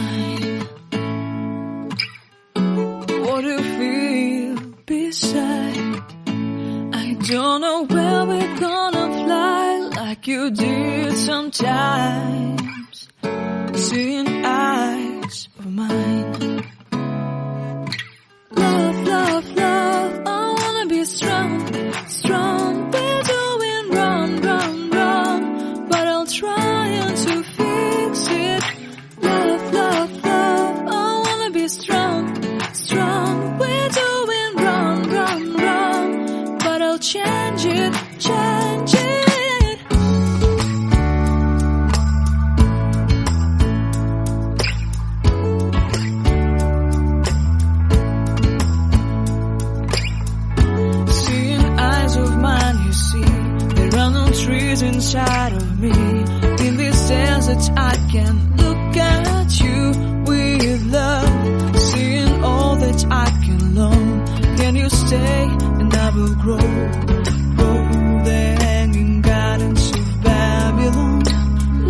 mine. What do you feel beside? I don't know where we're gonna fly like you did sometimes. Seeing eyes of mine. Love, love, love, I wanna be strong, strong. We're doing wrong, wrong, wrong, but I'll try to fix it. Love, love, love, I wanna be strong, strong. We're doing wrong, wrong, wrong, but I'll change it, change it. Trees inside of me. In this desert I can look at you with love. Seeing all that I can learn. Can you stay and I will grow? Grow the hanging gardens of Babylon.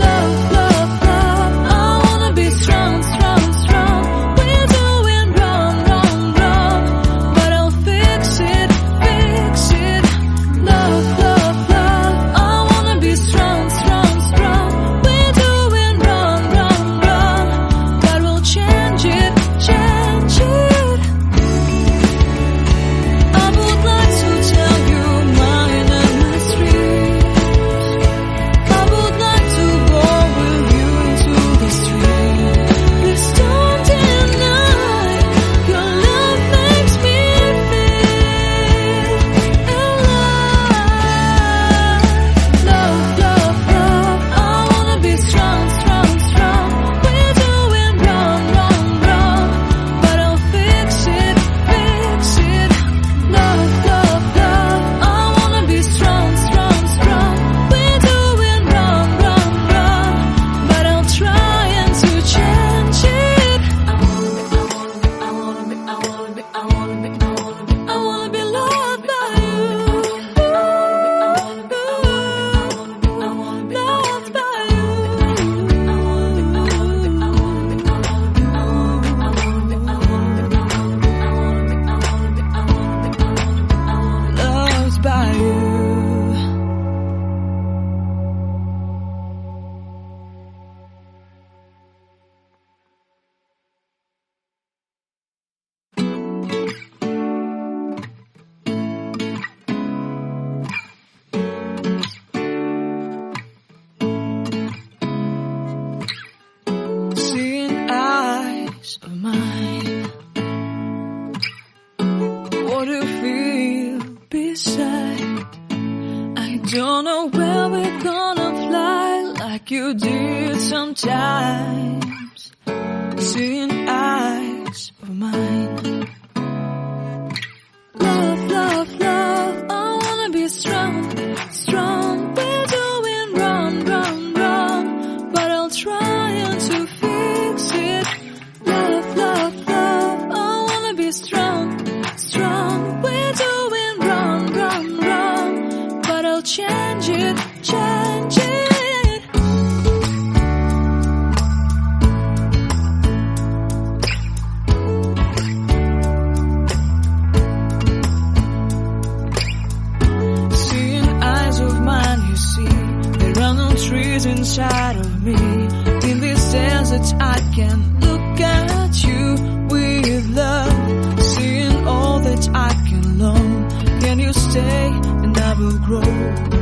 Love, love, love, I wanna be strong, strong, strong. We're doing wrong, wrong, wrong, but I'll fix it, fix it. Love, love, love, strong, strong, strong. We're doing wrong, wrong, wrong, but we'll change it, change it. I would like to tell you mine and my streets. I would like to go with you to the street. Please don't deny your love makes me feel alive. Love, love, love, I wanna be strong, strong, strong. We're doing wrong, wrong, wrong, but I'll fix it, fix it. Love, love, love, I wanna be strong, strong, strong. We're doing wrong, wrong, wrong, but I'll try to change it. I wanna be loved by you. Loved by you. Loved by you. Seeing eyes of mine. What do you feel beside? I don't know where we're gonna fly like you did sometimes. Seeing eyes of mine. Love, love, love, I wanna be strong, strong. We're doing wrong, wrong, wrong, but I'll try to fix it. Love, love, love, I wanna be strong, strong. We're doing wrong, wrong, wrong, but I'll change it, change it. Seeing eyes of mine, you see, there are no trees inside of me. In this desert I can look at you with love. Seeing all that I can learn. Can you stay and I will grow?